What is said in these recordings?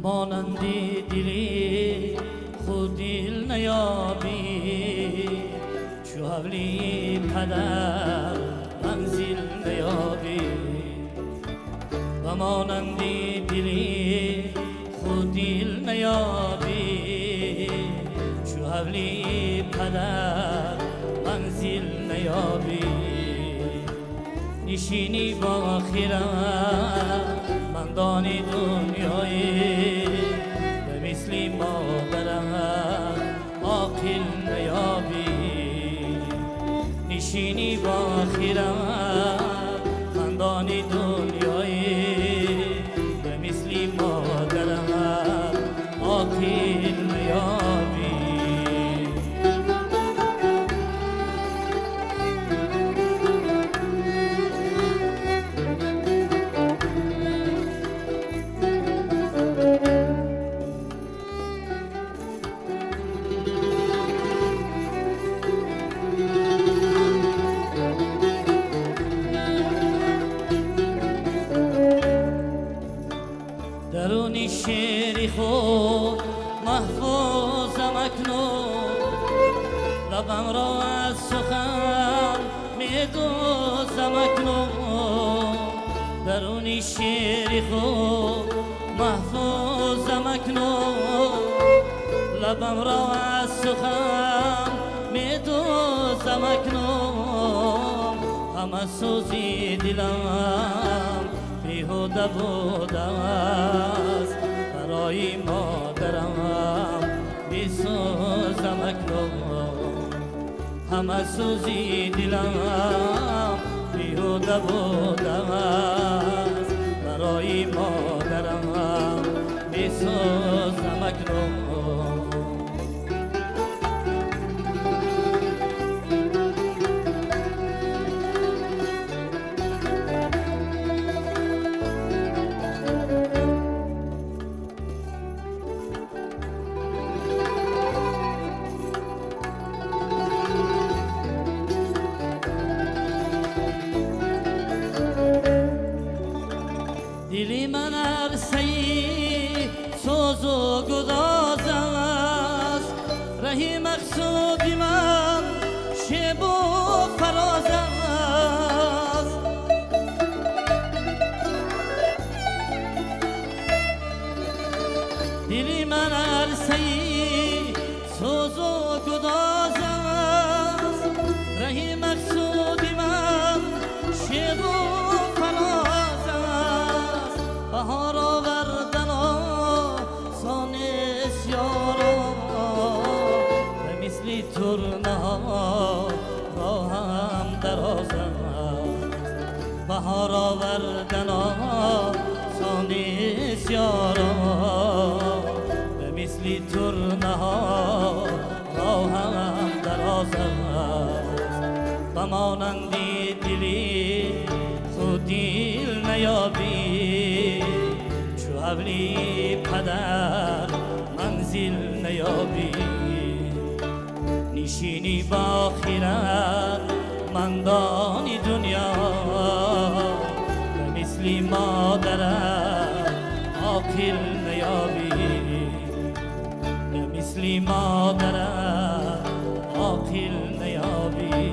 مانندی دیلی خود دل نیابی چو حولی پدر منزل نیابی و مانندی دیلی خود دل نیابی چو حولی پدر منزل نیابی نشینی با خیرم مندانی دنیایی به مثل مادرم عاقل نیابی نشینی با خیرم مندانی دنیایی به مثل مادرم عاقل نیابی درونی شیری خود محفوظم اکنون لبم را از سخن میدوزم اکنون درونی شیری خود محفوظم اکنون لبم را از سخن میدوزم اکنون همه سوزی دلم بیهوده بوده است برای مادرم بیسوزم اکنون همه سوزی دلم بیهوده بوده است برای مادرم بیسوزم اکنون دلی من عرصه‌ای سوز و گداز است رهی مقصودی من شب و فراز است دلی من عرصه‌ای سوز و گداز است رهی مقصودی من شب و بهار آوردن آسان اسیارا به مثل ترنه ها راهم دراز است بهار آوردن آسان اسیارا به مثل ترنه ها راهم دراز است و مانندی دلی خود دل نیابی چو حولی پدر منزل نیابی نشینی با خیرت مندانی دنیا به مثل مادرم عاقل نیابی به مثل مادرم عاقل نیابی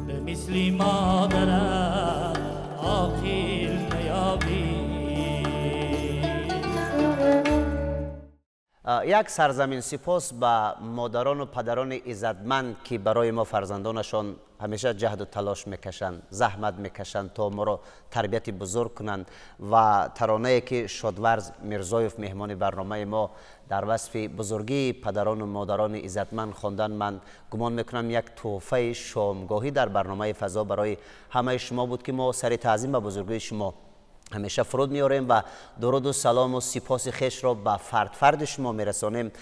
به مثل مادرم عاقل نیابی. یک سرزمین سپاس به مادران و پدران عزتمند که برای ما فرزندانشان همیشه جهد و تلاش میکشند، زحمت میکشند تا ما را تربیت بزرگ کنند و ترانه‌ای که شادورز میرزایف مهمان برنامه ما در وصف بزرگی پدران و مادران عزتمند خواندن، من گمان میکنم یک تحفه شامگاهی در برنامه فضا برای همه شما بود که ما سر تعظیم به بزرگی شما همیشه فرود میاریم و درود و سلام و سپاس خیش را به فرد شما میرسانیم.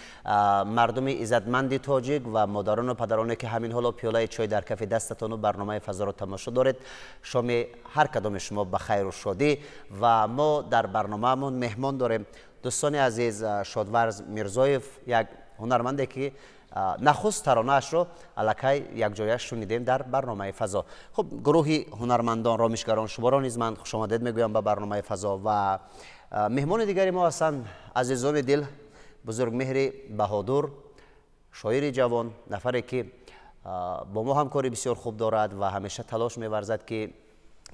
مردم عزتمند تاجیک و مادران و پدرانی که همین حالا پیاله چای در کف دستتان و برنامه فضا را تماشا دارید، شام هر کدام شما به خیر و شادی. و ما در برنامه‌مون مهمان داریم دوستان عزیز شادورز میرزایف، یک هنرمنده که نخست ترانه‌اش رو الکی یک جایش شنیدیم در برنامه فضا. خب گروه هنرمندان، رامشگران شما را نیز من خوش آمدید میگویم به برنامه فضا. و مهمان دیگری ما هستند عزیزان دل، بزرگ مهر بهادر، شاعر جوان، نفری که با ما همکاری بسیار خوب دارد و همیشه تلاش می‌ورزد که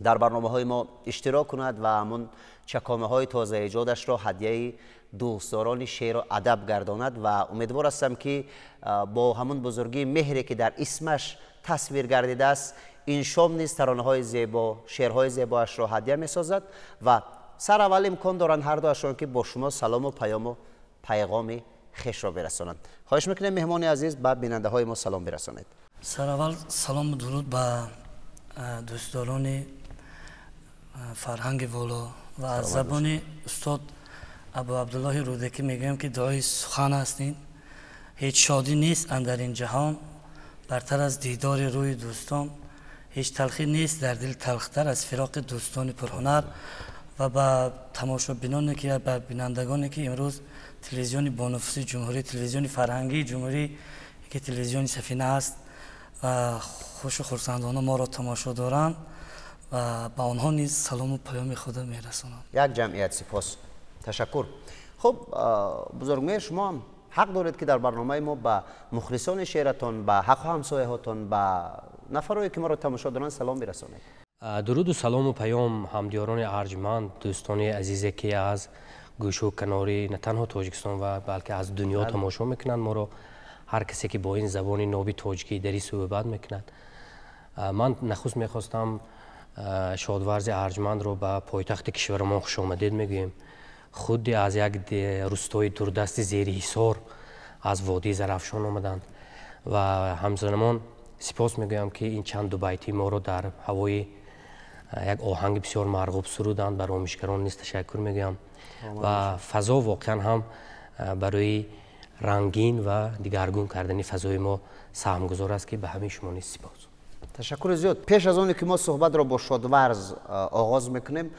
در برنامه‌های ما اشتراک کند و همون چکامه‌های تازه ایجادش را هدیه دوستداران شعر و ادب گرداند و امیدوار هستم که با همون بزرگی مهری که در اسمش تصویر گردیده است، این شام نیز ترانه‌های زیبا، شعرهای زیبایش را هدیه می‌سازد و سر اول امکان دارند هر دوشان که با شما سلام و پیام و پیغام خوش را برسانند. خواهش می‌کنم مهمان عزیز به بیننده‌های ما سلام برسانید. سر اول سلام و درود به دوستداران فرهنگ والا و از زبان استاد ابو عبدالله رودکی میگم که دعای سخن هستین. هیچ شادی نیست اندر این جهان برتر از دیدار روی دوستان، هیچ تلخی نیست در دل تلختر از فراق دوستان پرهنر. و به تماشابینانی که به بینندگانی که امروز تلویزیون بانفوسی جمهوری، تلویزیون فرهنگی جمهوری که تلویزیون سفینه است و خوش و خرسندانه ما را تماشا دارند و به آنها نیز سلام و پیام خدا میرسانم. یک جمعیت سپاس، تشکر. خب بزرگمهر شما هم حق دارید که در برنامه ما به مخلصان شعرتان، به حق و همسایه‌هاتان، به نفرایی که ما را تماشا دارند سلام برسانید. درود و سلام و پیام همدیاران ارجمند، دوستان عزیزی که از گوش و کناری نه تنها تاجیکستان و بلکه از دنیا تماشا میکنند ما را، هر کسی که با این زبان نابی تاجیکی دری صحبت میکند. من نخست میخواستم شادورز ارجمند رو به پایتخت کشورمان خوش آمدید میگویم. خود از یک روستای دوردست زیر حصار از وادی زرافشان آمدند و همزمان سپاس میگویم که این چند دو بیتی ما رو در هوای یک آهنگ بسیار مرغوب سرودند. برای رامشگران نیز تشکر میگویم و فضا واقعا هم برای رنگین و دیگرگون کردن فضای ما سهمگذار است که به همه شما نیز سپاس. تشکر زیاد. پیش از آنی که ما صحبت را با شادورز آغاز میکنیم،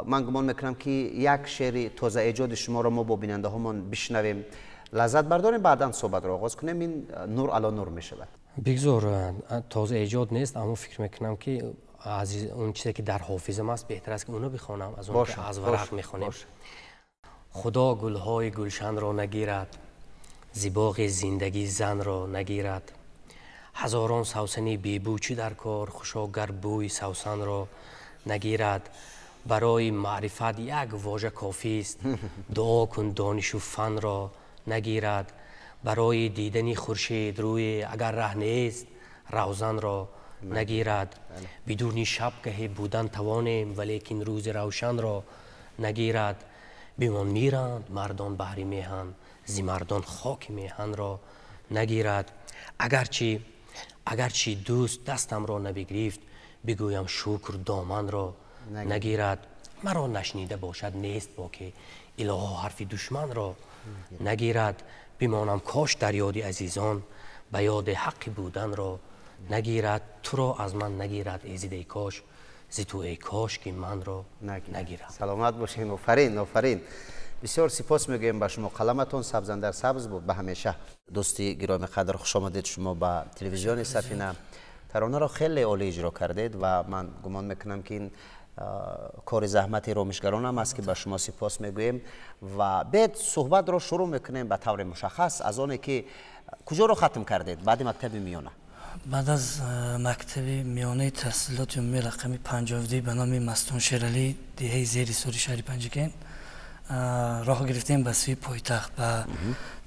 من گمان میکنم که یک شعر تازه ایجاد شما را ما با بیننده هامان بشنویم، لذت برداریم، بعدا صحبت را آغاز کنیم. این نور علی نور میشود. بگذار تازه ایجاد نیست، اما فکر میکنم که از اون چیزی که در حافظم است بهتر است که اونو بخوانم از اون که از ورق میخوانیم. خدا گلهای گلشن را نگیرد، زیباغ زندگی زن را نگیرد. هزاران سوسنی بیبوچی در کار، خوشاگر بوی سوسن را نگیرد. برای معرفت یک واژه کافی است، دعا کن دانش و فن را نگیرد. برای دیدن خورشید روی اگر ره نیست، روزن را نگیرد. بدون شبگه بودن توانیم ولیکن روز روشن را نگیرد. بیمان میرند مردان بحری میهن، زی مردان خاک میهن را نگیرد. اگرچه دوست دستم را نبگرفت، بگویم شکر دامن را نگیرد. مرا نشنیده باشد نیست با که الها حرف دشمن را نگیرد. بمانم کاش در یاد عزیزان، به یاد حق بودن را نگیرد. تو را از من نگیرد ایزد ای کاش، زی تو ای کاش که من را نگیرد. سلامت باشین. آفرین آفرین. بسیار سپاس میگویم به شما. قلمتون سبز در سبز بود به همیشه. دوستی گرامی قدر، خوش آمدید شما به تلویزیون سفینه. ترانه را خیلی عالی اجرا کردید و من گمان میکنم که این کار زحمتی رامشگران هم است که به شما سپاس میگوییم و بعد صحبت را شروع میکنیم به طور مشخص از آنی که کجا رو ختم کردید بعد مکتب میانه. بعد از مکتب میانه تحصیلات عمومی رقم 52 به نام مستون شیرالی دهه زیر سوری شهر پنجگین راه گرفتیم به سوی پایتخت به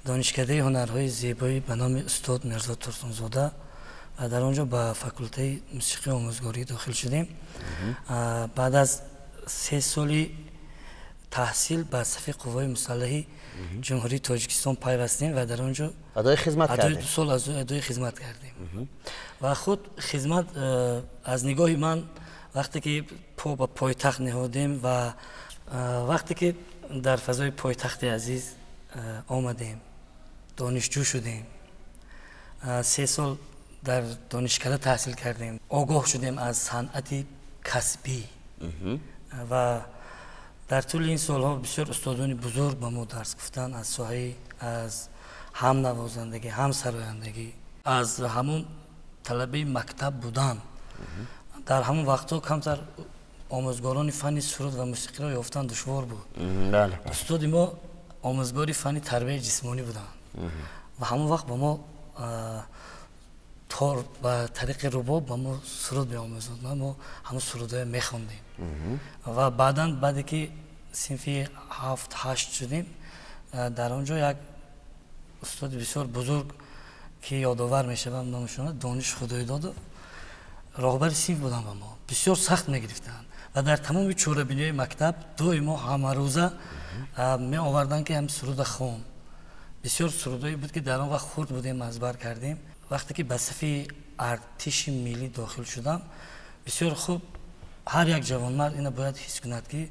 دانشکده هنرهای زیبایی به نام استاد میرزا ترسونزاده و در آنجا به فاکولته موسیقی آموزگاری داخل شدیم. بعد از 3 سالی تحصیل به صف قوای مسلحه جمهوری تاجیکستان پیوستیم و در آنجا ادای خدمت کردیم. 2 سال از ادای خدمت کردیم و خود خدمت از نگاه من وقتی که پا به پایتخت نهادیم و وقتی که در فضای پایتخت عزیز آمدیم، دانشجو شدیم، 3 سال در دانشکده تحصیل کردیم، آگاه شدیم از صنعت کسبی و در طول این سالها بسیار استادان بزرگ به ما درس گفتن از ساحه از هم نوازندگی، هم سرایندگی، از همون طلبه مکتب بودن. در همون وقتا کمتر آموزگاران فن سرود و موسیقی را یافتن دشوار بود. استاد ما آموزگار فن تربیت جسمانی بودن و همون وقت با ما با طریق رباب با ما سرود بیاموزد. ما همون سرودهای میخوندیم و بعدی که صنف 7-8 شدیم در آنجا یک استاد بسیار بزرگ که یادآور میشوم نامشون دانش خدایداد راهبر صنف بودن و ما بسیار سخت میگرفتن و در تمام چوره‌بینی‌های مکتب دویما همه روزه می آوردن که هم سرود خام. بسیار سرودایی بود که در آن وقت خرد بودیم ازبر کردیم. وقتی که به صف ارتش ملی داخل شدم بسیار خوب هر یک جوانمرد اینو باید حس کند که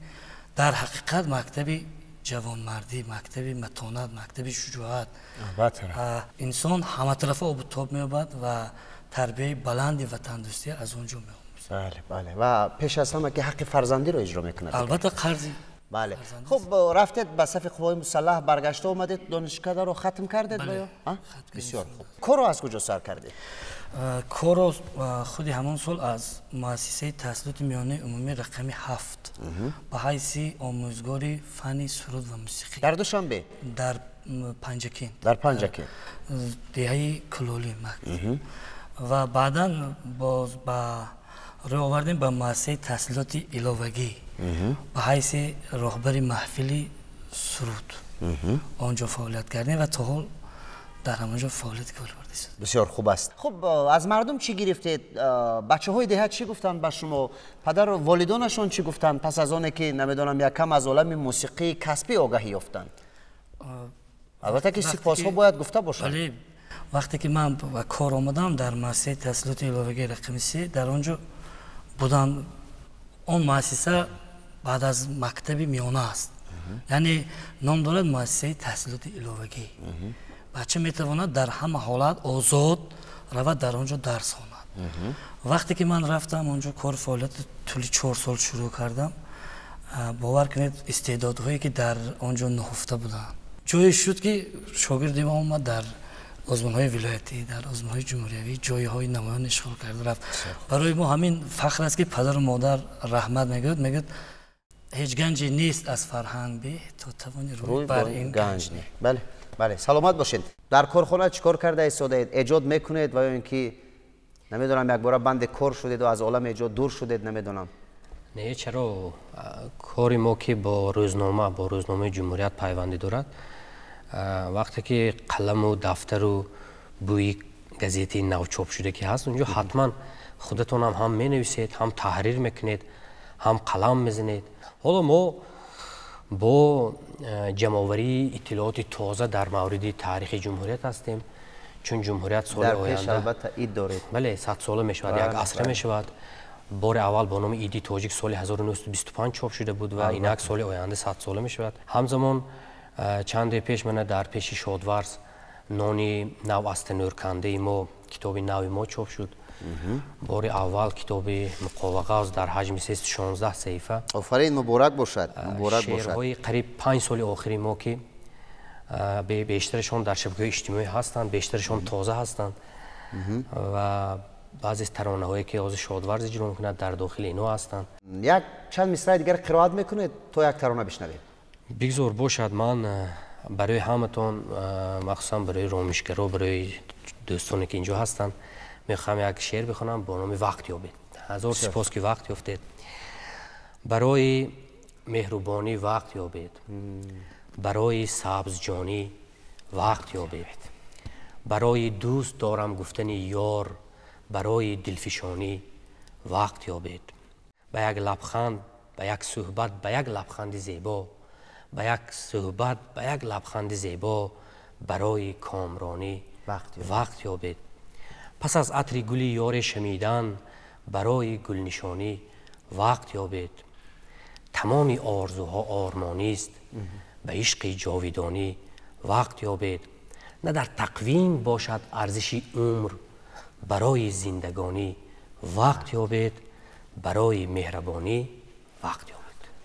در حقیقت مکتب جوانمردی، مکتب متانت، مکتب شجاعت انسان همه طرفه آب و تاب می‌یابد و تربیه بلندی و تندرستی از اونجا می‌آموزد. بله و پیش از همه که حق فرزندی رو اجرا می‌کند. البته قرضی. بله. خب رفتید به صف قوای مسلح برگشته اومدید دانشکده رو ختم کردید؟ بله. بسیار خوب. کار رو از کجا سر کردید؟ کار رو خودی همون سال از مؤسسه تحصیلات میانه عمومی رقم 7 به حیث آموزگار فن سرود و موسیقی در دوشنبه در پنجکین دهه کلولی و بعدا باز روی آوردیم به مؤسسه تحصیلات علاوگی به حیث راهبر محفل سرود آنجا فعالیت کردیم و تا حال در همونجا فعالیت کار برده شد. بسیار خوب است. خب از مردم چی گرفتید؟ بچه های دهت چی گفتن به شما؟ پدر و والدانشون چی گفتن پس از آنه که نمیدونم یکم از عالم موسیقی کسبی آگاهی یافتند؟ البته که سپاس ها باید گفته باشند. بله، وقتی که من به کار آمدم در مؤسسه تحصیلات علاوگی رقم 3 در آنجا بودم. اون مؤسسه بعد از مکتب میانه است، یعنی نام دارد مؤسسه تحصیلات علاوگی. بچه میتواند در همه حالت آزاد رود در آنجا درس خواند. وقتی که من رفتم آنجا کار فعالیت طول 4 سال شروع کردم، باور کنید استعدادهایی که در آنجا نهفته بودند جایی شد که شاگرد ما اومد در آزمون‌های ولایتی، در آزمون‌های جمهوریوی جای‌های نمایان اشغال کرده رفت. برای ما همین فخر است که پدر و مادر رحمت میگوید هیچ گنجی نیست از فرهنگ به تا توانی روی بر این گنج. بله سلامت باشید. در کارخانه چیکار کرده ایستادید؟ ایجاد میکنید و یا اینکه نمیدونم یک بار بند کار شدید و از عالم ایجاد دور شدید؟ نمیدونم. نه، چرا کاری ما که با روزنامه جمهوریت پیوندی دارد، وقتی که قلم و دفتر و بوی گزیته نو چاپ شده که هست اونجا حتما خودتون هم می نویسید، هم تحریر میکنید، هم قلم میزنید. حالا ما با جمع‌آوری اطلاعات تازه در مورد تاریخ جمهوریت هستیم، چون جمهوریت سال آینده البته اید دارید. بله 100 ساله میشود، یک عصر میشود. بار اول با نام ایدی تاجیک سال 1925 چاپ شده بود و اینک سال آینده 100 ساله میشود. همزمان چند پیش من در پیش شادورز نانی نو است نورکنده ما کتاب نوی ما چاپ شد. بار اول کتاب مقاوقه در حجم 16 صفحه. آفرین، مبارک باشد. شعرهای قریب 5 سال آخری ما که بیشترشان در شبکه‌های اجتماعی هستند، بیشترشان تازه هستند و بعضی ترانه هایی که از شادورز اجرا می‌کند در داخل اینا هستند. یک چند مصرع دیگر قرائت میکنید تا یک ترانه بشنوید. بگذار باشد. من برای همتون، مخصوصا برای رامشگرا، برای دوستانی که اینجا هستند، میخوام یک شعر بخونم با نام وقت یابید. هزار سپاس که وقت یافتید. برای مهربانی وقت یابید، برای سبزجانی وقت یابید، برای دوست دارم گفتن یار، برای دلفشانی وقت یابید، به یک لبخند، به یک صحبت، به یک لبخند زیبا، به یک صحبت، به یک لبخند زیبا، برای کامرانی وقت یابید. پس از عطر گلی یار شمیدن، برای گلنشانی وقت یابید. تمام آرزوها آرمانی است، به عشق جاویدانی وقت یابید. نه در تقویم باشد ارزش عمر، برای زندگانی وقت یابید، برای مهربانی وقت یابید.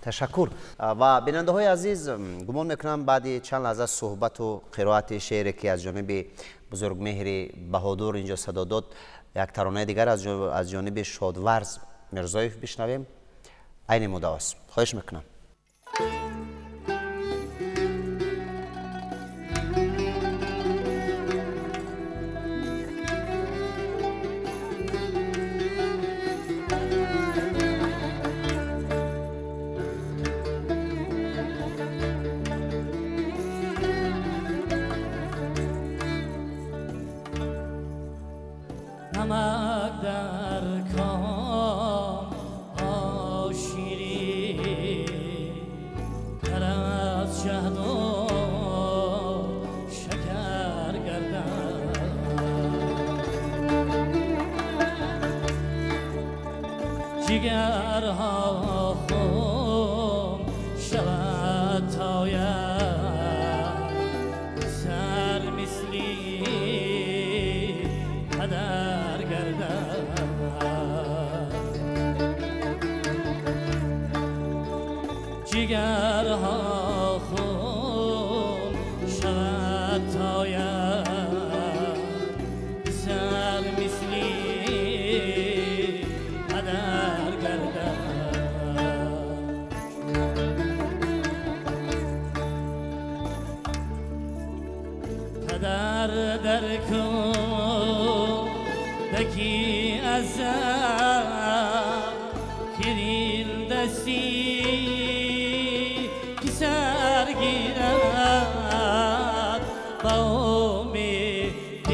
تشکر. و بیننده های عزیز، گمان میکنم بعد چند لحظه صحبت و قرائت شعری که از جانب بزرگ مهر بهادر اینجا صدا داد، یک ترانه دیگر از جانب شادورز مرزایف بشنویم. عین مدعاست. خواهش میکنم. نمک در کام آشیری، در از شهد و شکر گردد، جگرها خون شود تاید، سر مثلی پدر گردد، جگرها خون شود تاید، سر مثلی پدر گردد. پدر در کودکی از کلیل دستی که سرگیرد، با امیدی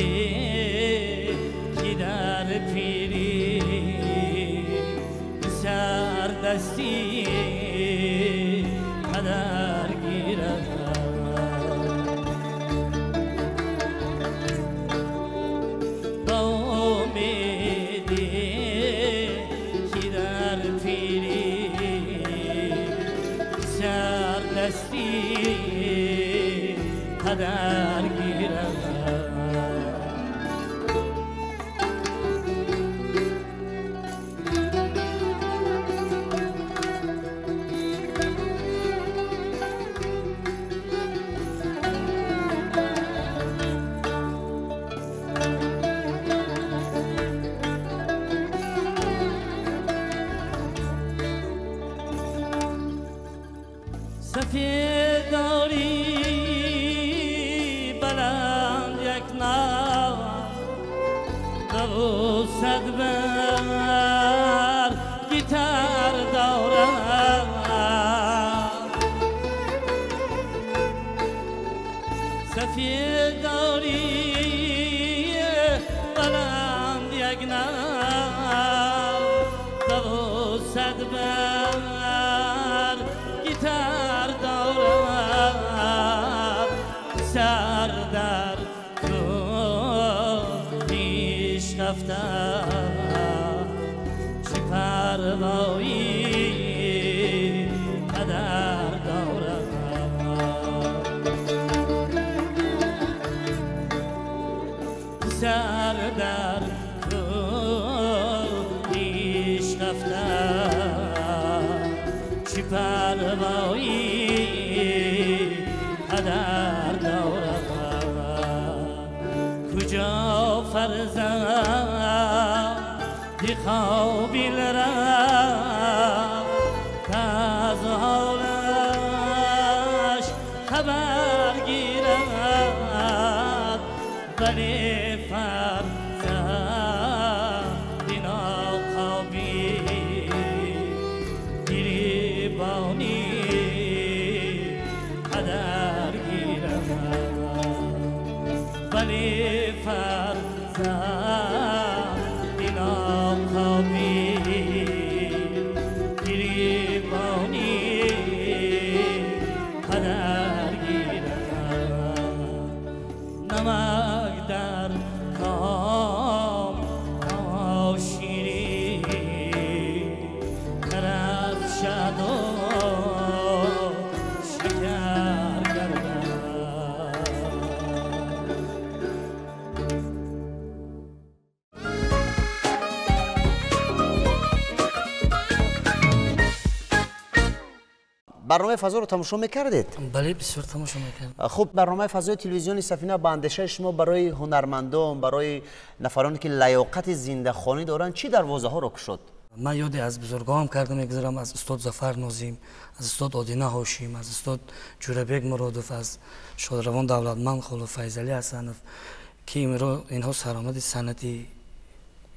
که در پیری سردستی پدر گیرد. پدر گیرد. سفید داری بلند یک نام، صد بر گیتار دارد، سفید داری بلند یک نام، صد بر گیتار دارد، سر در کنیش رفتم، چه پروایی پدر دارد، سر در کنیش رفتم، چه پروایی پدر دارد. کجا فرزند قابل رفت، از حالش خبر گیرد، ولی فرزند ناقابل گریبانی ولی فرزند ناکامی گریبانی قدر گیرد نمک در کام شیری درد شد و شکر گردد برنامه فضا رو تماشا میکردید؟ بله بسیار تماشا میکردم. خب برنامه فضای تلویزیونی سفینه با اندیشه شما برای هنرمندان، برای نفرانی که لیاقت زنده خوانی دارن چی دروازه ها رو کشود؟ من یادی از بزرگام کردم میگذارم، از استاد ظفر ناظم، از استاد آدینه هاشم، از استاد جوربک مرادوف، از شادروان دولتمند خلو فیضلی حسنوف که اینها سرآمد سنتی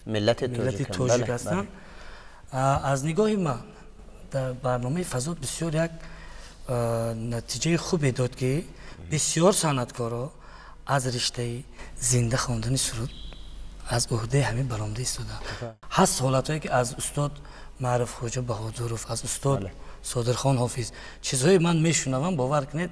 ملت تاجیک هستند. از نگاه من در برنامه فضا بسیار یک نتیجه خوبی داد که بسیار صنعتکارا از رشته زنده خواندن سرود از عهده همین برآمده ایستادند. هست حالتایی که از استاد معروف خوجا بهادرов، از استاد صادرخان حافظ چیزهای من میشنوم باور کنید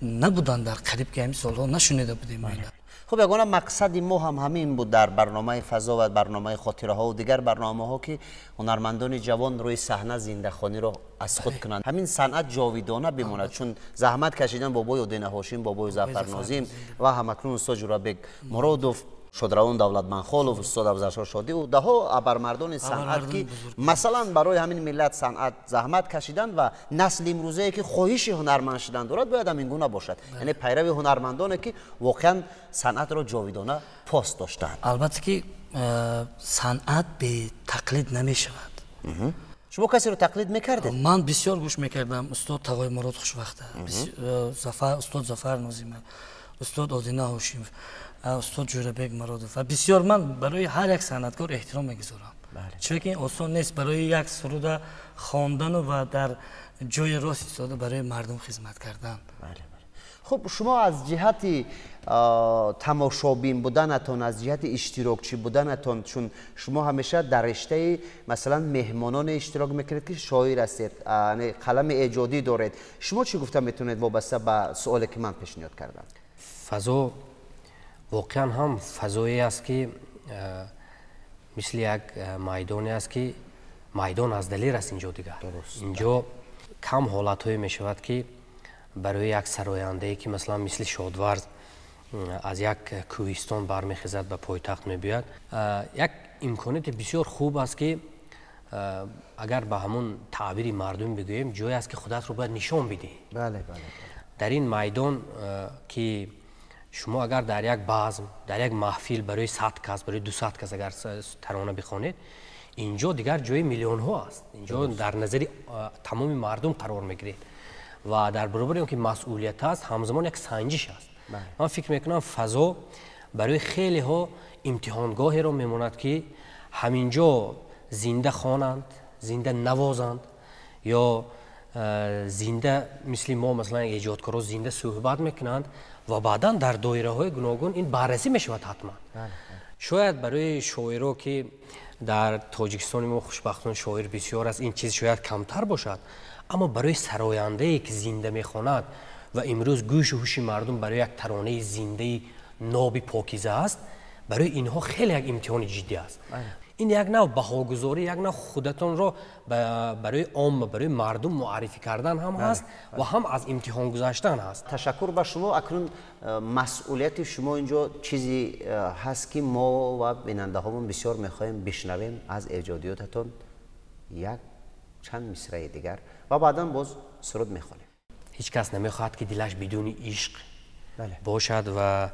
نبودن در قریب که همین سالها نشنیده بودیم. خب یگانه مقصد ما هم همین بود در برنامه فضا و برنامه خاطره ها و دیگر برنامه ها که هنرمندان جوان روی صحنه زنده خوانی را از خود کنند، همین صنعت جاویدانه بماند، چون زحمت کشیدن بابای آدینه هاشم، بابای ظفر ناظم و همکنون استاد جوربک مرادوف، شادروان دولتمندخانلوف، استاد افضلشاه شادی و ده ها ابرمردان صنعت که مثلا برای همین ملت صنعت زحمت کشیدن و نسل امروزه که خواهش هنرمند شدن دارد باید همین گونه باشد، یعنی پیرو هنرمندانی که واقعا صنعت را جاویدانه پاس داشتند. البته که صنعت به تقلید نمی شود. شما کسی رو تقلید میکردید؟ من بسیار گوش میکردم استاد تقای مراد خوشوقته، استاد ظفر ناظم، استاد آدینه هاشم، استاد جوربک مرادوف و بسیار من برای هر یک صنعتکار احترام میگذارم، چون که این آسان نیست برای یک سرود خواندن و در جای راست ایستاده برای مردم خدمت کردن. خب شما از جهت تماشابین بودنتون، از جهت اشتراکچی بودنتون، چون شما همیشه در رشته مثلا مهمانان اشتراک میکنید که شاعر هستید، یعنی قلم ایجادی دارید، شما چی گفته میتونید وابسته به سوالی که من پیشنهاد کردم؟ فضا واقعا هم فضایی است که مثل یک میدانی است که میدان از دلیر است اینجا دیگر. اینجا کم حالت‌هایی می شود که برای یک سراینده‌ای که مثلا مثل شادورز از یک کوهستان برمیخیزد به پایتخت می‌بیاید، یک امکانات بسیار خوب است که اگر به همون تعبیر مردم بگوییم جایی است که خودت رو باید نشان بدی. بله. در این میدان که شما اگر در یک بزم، در یک محفل برای 100 کس، برای 200 کس اگر ترانه بخوانید، اینجا دیگر جای میلیون ها است. اینجا در نظر تمام مردم قرار میگیرید و در برابر اون که مسئولیت است همزمان یک سنجش است. من فکر میکنم فضا برای خیلی ها امتحانگاهی را میماند که همینجا زنده خوانند، زنده نوازند یا زنده مثل ما مثلا ایجادکارا زنده صحبت میکنند و بعدا در دایره های گوناگون این بررسی میشود حتما. شاید برای شاعرها که در تاجیکستان ما خوشبختانه شاعر بسیار است این چیز شاید کمتر باشد، اما برای سراینده‌ای که زنده میخواند و امروز گوش و هوش مردم برای یک ترانه زنده ناب پاکیزه است، برای اینها خیلی یک امتحان جدی است. این یک نوع بهاگذاری، یک نوع خودتان را برای عام، برای مردم معرفی کردن هم هست و هم از امتحان گذاشتن هست. تشکر به شما. اکنون مسئولیت شما اینجا چیزی هست که ما و بیننده هامون بسیار میخوایم بشنویم از ایجادیاتتون یک چند مصرع دیگر و بعدا باز سرود میخوانیم. هیچ کس نمیخواهد که دلش بدون عشق باشد و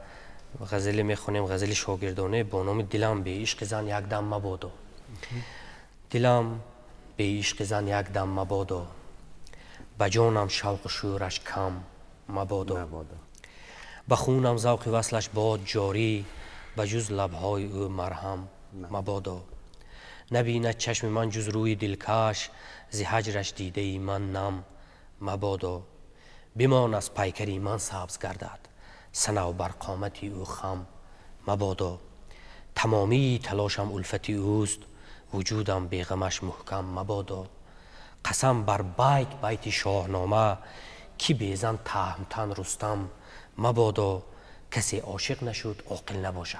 غزل میخونیم، غزل شاگردانه با نام دلم به عشق زن یک دم مبادا. دلم به عشق زن یک دم مبادا، بجانم شوق شورش کم مبادا. به خونم ذوق وصلش باد جاری، بجز لبهای او مرهم مبادا. نبیند چشم من جز روی دلکش، ز هجرش دیده ای من نم مبادا. بمان از پیکری من سبز گردد، صنع بر قامتی او خم مبادا. تمامی تلاشم الفتی اوست، وجودم بیغمش محکم مبادا. قسم بر بیت شاهنامه، کی بیزن تهمتن رستم مبادا. کسی عاشق نشد عاقل نباشد،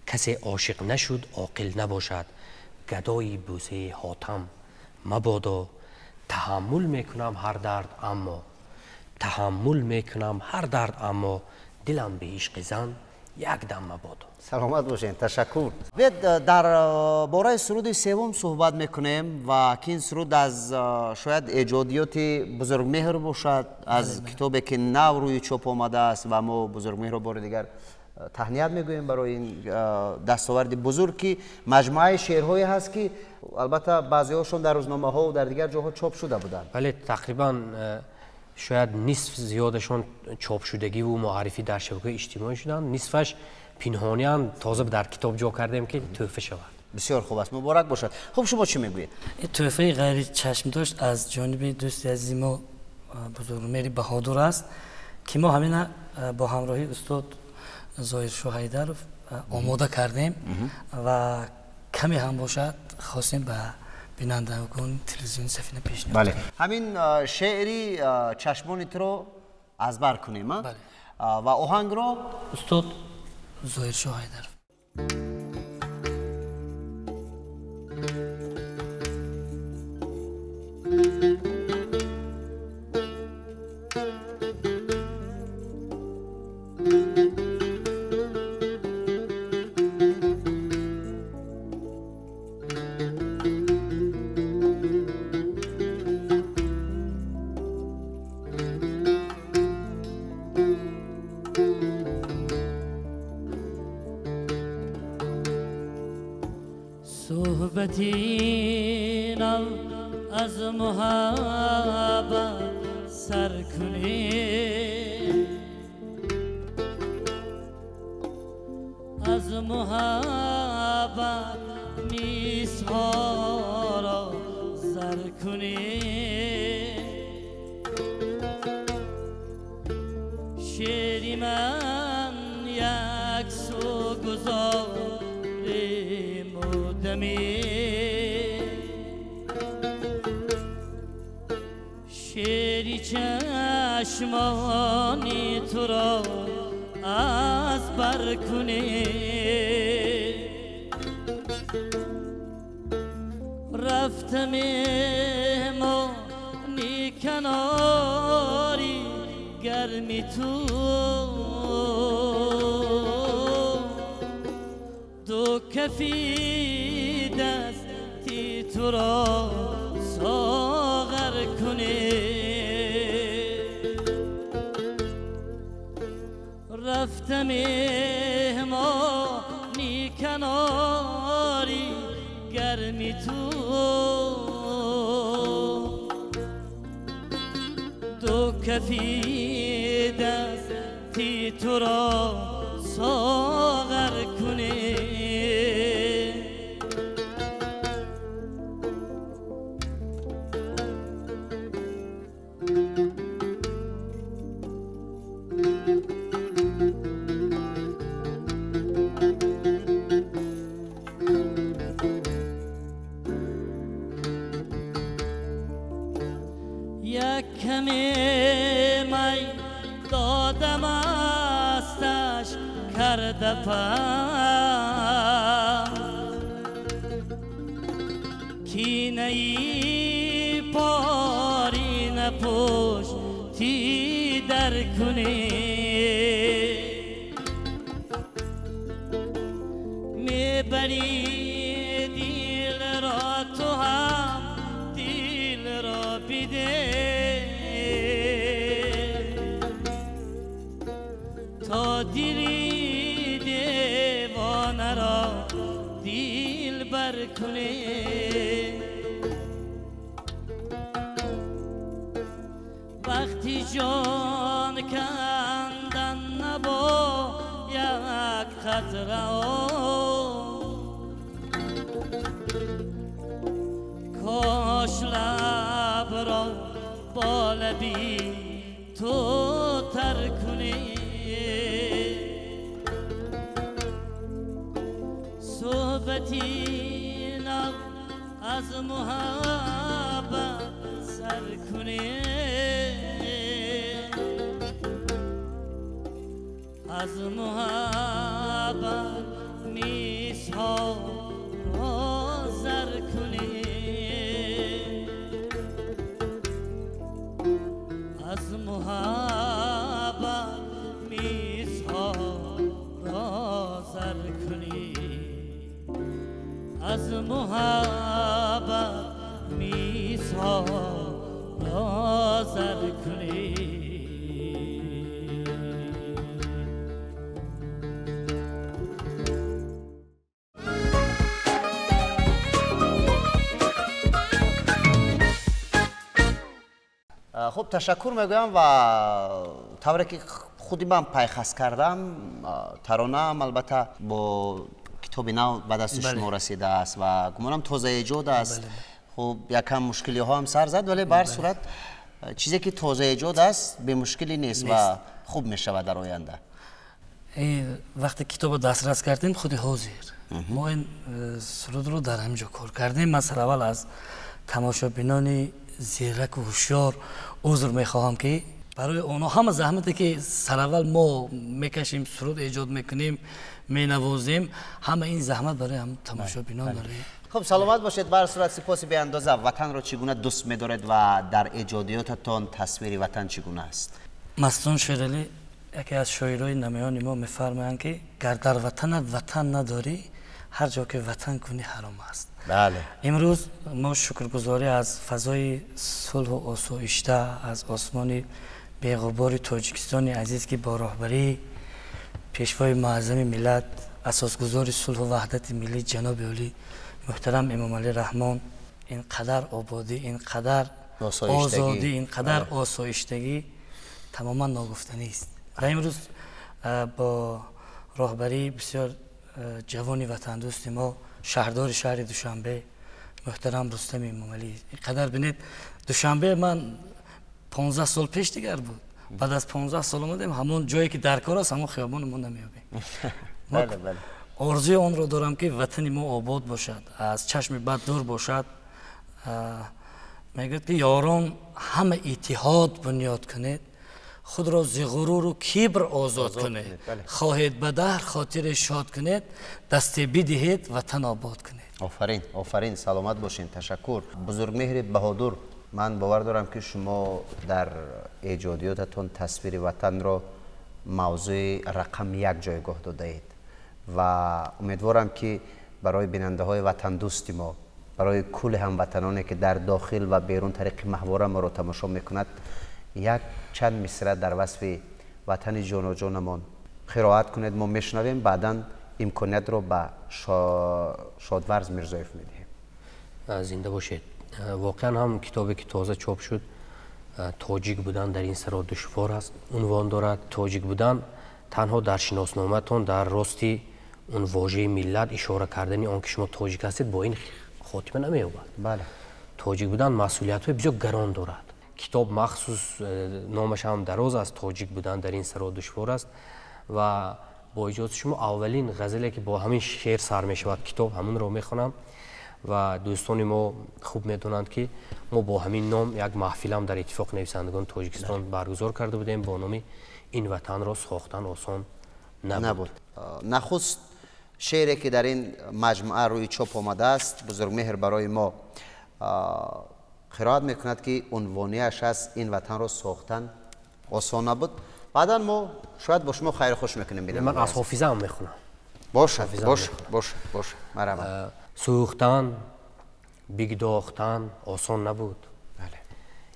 کسی عاشق نشد عاقل نباشد. گدای بوسه حاتم مبادا. تحمل میکنم هر درد اما، تحمل میکنم هر درد اما، دلم به عشق زن یک دم مبادا. سلامت باشین. تشکر. در باره سرود سوم صحبت میکنیم و که این سرود از شاید ایجادیات بزرگمهر باشد، از کتابی که نو روی چاپ آمده است و ما بزرگمهر رو بار دیگر تهنیت میگوییم برای این دستاورد بزرگ که مجموعه شعرهایی هست که البته بعضی هاشون در روزنامه ها و در دیگر جاها چاپ شده بودند. ولی تقریبا شاید نصف زیادشون چاپ شدگی و معرفی در شبکه اجتماعی شدن، نصفش پنهانی تازه در کتاب جا کردیم که تحفه شود. بسیار خوب است، مبارک باشد. خب شما چی میگویید؟ این تحفه غیر چشم داشت از جانب دوستی عزیز ما بزرگمهر بهادر است که ما همین با همراهی استاد ظاهر شاه حیدر آماده کردیم و کمی هم باشد خواستیم به بینندگان تلویزیون سفینه پیشنهاد. بله. همین شعری چشمان تو رو از بر کنیم. بله. و آهنگ رو استاد ظاهر شاه حیدر. صحبتینم از محبت سر کنی، از محبت میزها را زر کنی. شعری من یک سو گذاری مدمی، شعری چشمانی تو را از بر کنی. رفتم مهمانی کناری گرمی تو، دو کفی دستی تو را ساغر کنی. رفتم مهمانی کناری گرمی تو، دو کفی دستی تو را ساغر کنی. یک کمی می دادم استش کرده پس، کینه ای پاری نپشتی در کنی. میبری دل را تو هم دل را بیده، تا دلی دیوانه را دل بر کنی. وقتی جان کندن نبا یک خطره کاش لب را با لبی تو تر کنی. صحبتی نو از محبت سر کنی از محبت میسها زر کنی از محبت میسها زر کنی از محبت میسها زر کنی خب تشکر میگویم و طوری که خودی من پیخست کردم ترانه هم البته با کتاب نو به دست شما رسیده است و گمانم تازه ایجاد است. خب یکم مشکلی ها هم سر زد ولی به هر صورت چیزی که تازه ایجاد است به مشکلی نیست و خوب می شود در آینده. وقتی کتاب دسترس کردیم خودی حاضر ما این سرود رو در همجا کار کردیم. من سر اول از تماشابینان زیرک و هوشیار عذر میخواهم که برای اونا همه زحمتی که سر اول ما میکشیم سرود ایجاد میکنیم مینوازیم همه این زحمت برای هم تماشابینان داره. خب سلامت باشید. به هر صورت سپاس به اندازه. وطن رو چگونه دوست می‌دارید و در ایجادیاتتان تصویر وطن چگونه است؟ مستون شیرالی یکی از شاعرای نمیان ما میفرمایند که گر در وطنت وطن نداری هر جا که وطن کنی حرام است. بله. امروز ما شکرگزاری از فضای صلح و آسایشته از آسمان بی‌غبار تاجیکستان عزیز که با راهبری پیشوای معظم ملت اساسگزار صلح و وحدت ملی جناب عالی محترم امام علی رحمان اینقدر آبادی، اینقدر آزادی، اینقدر آسایشتگی تماما ناگفتنی است. و امروز با راهبری بسیار جوانی وطن دوست ما شهردار شهر دوشنبه محترم رستم امام علی اینقدر بینید دوشنبه من 15 سال پیش دیگر بود. بعد از 15 سال اومدیم همون جایی که در کار است همون خیابان ما نمیابیم. بله بله. آرزوی آن رو دارم که وطن ما آباد باشد، از چشم بد دور باشد. میگوید که یاران همه اتحاد بنیاد کنید، خود را ز غرور و کبر آزاد کنید. خواهید به دهر خاطر شاد کنید، دست بدهید وطن آباد کنید. آفرین آفرین. سلامت باشین. تشکر. بزرگمهر بهادر، من باور دارم که شما در ایجادیاتتون تصویر وطن را موضوع رقم یک جایگاه داده اید و امیدوارم که برای بیننده های وطن دوستی ما، برای کل هموطنانی که در داخل و بیرون طریق محور ما را تماشا میکند یک چند مصرع در وصف وطن جان و جانمان قرائت کنید. ما میشنویم بعدا امکانیت رو به شادورز میرزایف میدهیم. زنده باشید. واقعا هم کتابی که تازه چاپ شد تاجیک بودن در این سرا دشوار است عنوان دارد. تاجیک بودن تنها در شناسنامه‌تان در راستی اون واژه ملت اشاره کردنی آن که شما تاجیک هستید با این خاتمه نمی‌یابد. بله. تاجیک بودن مسئولیت‌های بسیار گران دارد. کتاب مخصوص نامش هم دراز است. تاجیک بودن در این سرا دشوار است و با اجازه شما اولین غزلی که با همین شعر سر می‌شود کتاب همون رو می‌خوانم و دوستان ما خوب می‌دونند که ما با همین نام یک محفل هم در اتفاق نویسندگان تاجیکستان برگزار کرده بودیم با نام این وطن را ساختن آسان نبود. نخست شعری که در این مجموعه روی چاپ آمده است بزرگمهر برای ما قرائت میکند که عنوانیش است این وطن را ساختن آسان نبود. بعدا ما شاید با شما خیر خوش میکنیم. من از حافظه هم میخونم. باشه مرحبا. سوختن بگداختن آسان نبود. بله.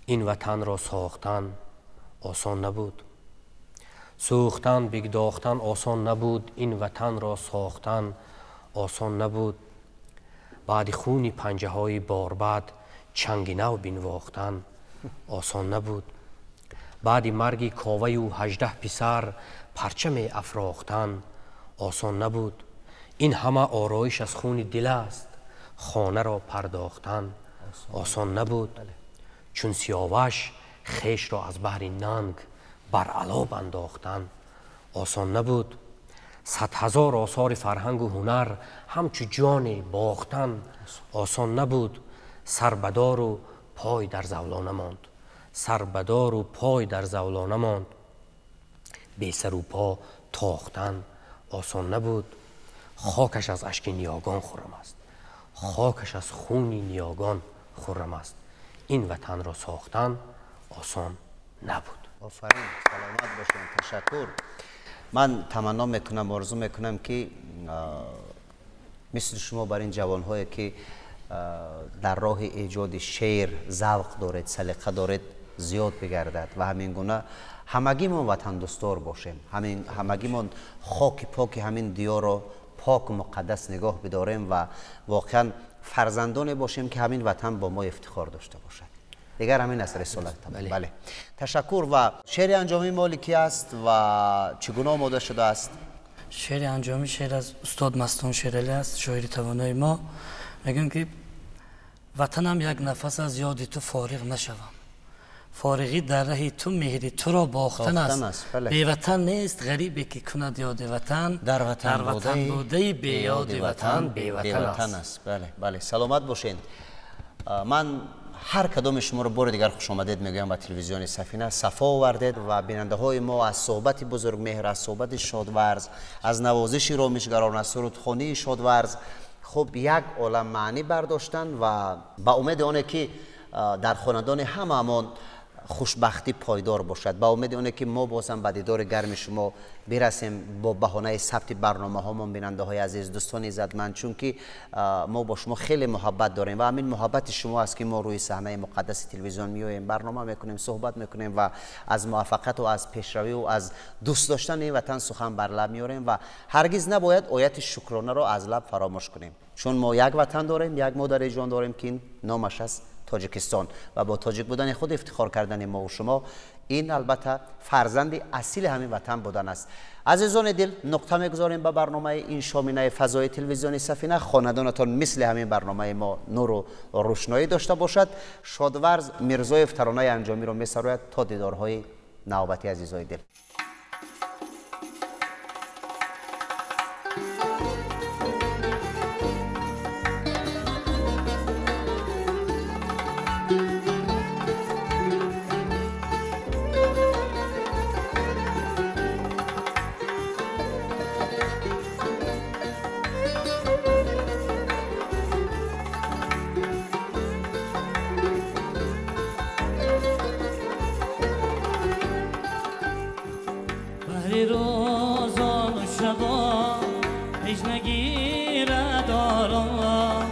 این وطن را ساختن آسان نبود. سوختن بگداختن آسان نبود. این وطن را ساختن آسان نبود. بعد خون پنجه های باربد چنگ نو بنواختن آسان نبود. بعد مرگ کاوه و 18 پسر پرچم افراختن آسان نبود. این همه آرایش از خون دل است خانه را پرداختن آسان نبود. چون سیاوش خیش را از بحر ننگ بر علاب انداختن آسان نبود. 100,000 آثار فرهنگ و هنر همچو جان باختن آسان نبود. سربدار و پای در زولانه ماند. سربدار و پای در زولانه ماند. بی سر و پا تاختن آسان نبود. خاکش از اشک نیاگان خرم است. خاکش از خون نیاگان خرم است. این وطن را ساختن آسان نبود. آفرین، سلامت باشین، تشکر. من تمنا میکنم، آرزو میکنم که مثل شما بر این جوانهایی که در راه ایجاد شعر ذوق دارید، سلیقه دارید زیاد بگردد و همین گونه همگیمون وطن دوستدار باشیم. همگیمون خاک پاک همین دیار رو پاک و مقدس نگاه بداریم و واقعا فرزندان باشیم که همین وطن با ما افتخار داشته باشد. دیگر همین است رسالت. بله. تشکر. و شعر انجامی مالکی است و چگونه آماده شده است؟ شعر انجامی شعر از استاد مستون شیرالی است، شاعر توانای ما. میگم که وطنم یک نفس از یاد تو فارغ نشوم. فارغی در ره تو مهری تو را باختن است. بی وطن نیست غریبی که کند یاد وطن. در وطن بوده بی یاد وطن بی وطن است. بله. سلامت باشین. من هر کدام شما رو بار دیگر خوش آمدید میگم به تلویزیون سفینه. صفا آوردید و بیننده های ما از صحبت بزرگ مهر، از صحبت شادورز، از نوازش رامشگران، از سرودخوانی شادورز خب یک عالم معنی برداشتن و با امید آنه که در خاندان هممون خوشبختی پایدار باشد. با امید آنه که ما بازم به دیدار گرم شما برسیم با بهانه ثبت برنامه هامون. بیننده های عزیز، دوستان عزتمند، چون که ما با شما خیلی محبت داریم و همین محبت شما است که ما روی صحنه مقدس تلویزیون میایم، برنامه میکنیم، صحبت میکنیم و از موفقیت و از پیشروی و از دوست داشتن این وطن سخن بر لب میاریم و هرگز نباید آیت شکرانه را از لب فراموش کنیم، چون ما یک وطن داریم، یک مادر جان داریم که این نامش است تاجیکستان و با تاجیک بودن خود افتخار کردن ما و شما. این البته فرزند اصیل همین وطن بودن است. عزیزان دل، نقطه میگذاریم به برنامه این شامینه فضای تلویزیونی سفینه. خاندانتان مثل همین برنامه ما نور و روشنایی داشته باشد. شادورز میرزایف ترانه انجامی رو میسراید تا دیدارهای نوبتی. عزیزای دل، روزان و شبا هیچ نگیرد آرام،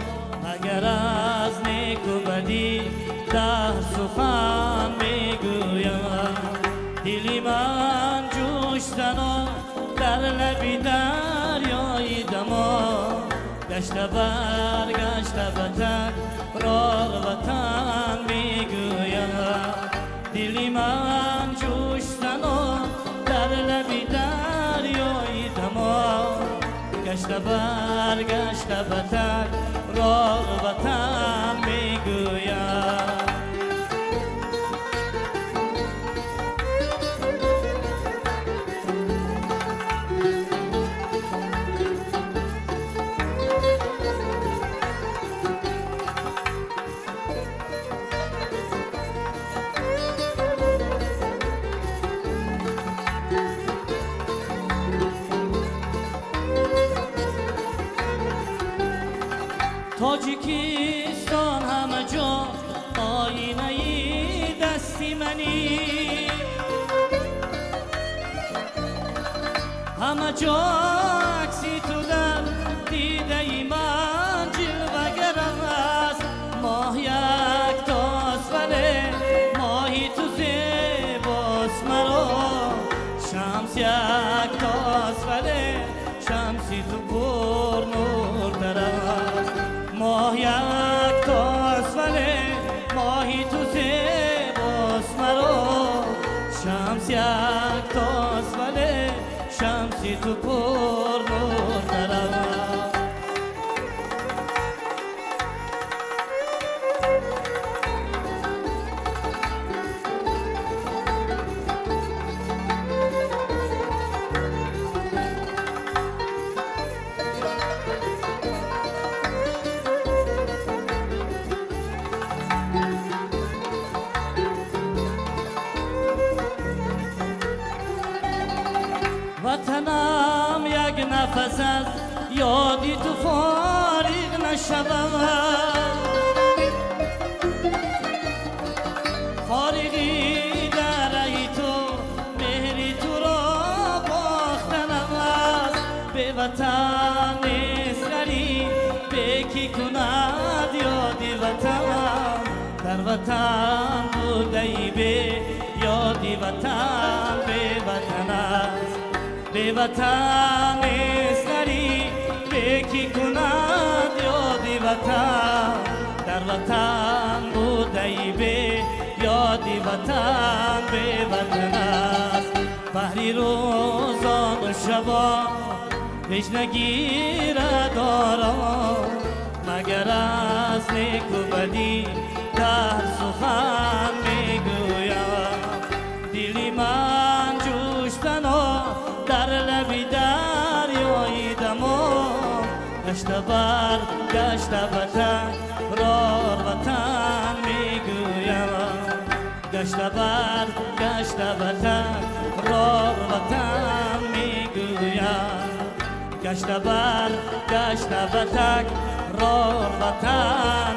اگر از نیک و بدی ده سخن میگویم. دلی من جوش زنان در لبی دریای دما، گشته برگشته بتر راه وطن میگویم. دلی من جوش زنان در لبی دریای دما، گشته برگشته بتر راه وطن میگویم. تاجیکستان همه جا آینه دستی منی، همه جا عکسی تو در دیده من جلوه‌گر است. ماه یک تاست ولی ماهی تو زیباست مرا، شمس یک تاست ولی شمسی تو پر نورتر است. ماه یک تاست ولی ماهی تو زیباست مرا، شمس یک تاست ولی شمسی تو پر نورتر است. وطنم یک نفس از یادی تو فارغ نشود، فارغی در ای تو مهری تو را باختنم است. به وطن نیست غریب به کی کند یادی وطن، در وطن بوده ای به یادی وطن به وطن است. به وطن نیست غریب به کی کند یادی وطن، در وطن بوده ای به یادی وطن به وطن است. بحری روزان و شبان هیچ نگیرد آرام، مگر از نیک و بدی در سخن میگویم. دلی من جوشتن و در لبی دریای دمان، گشت بر گشت وطن رار وطن میگویم. گشت بر گشت وطن رار وطن میگویم. گشت بر گشت وطن رار وطن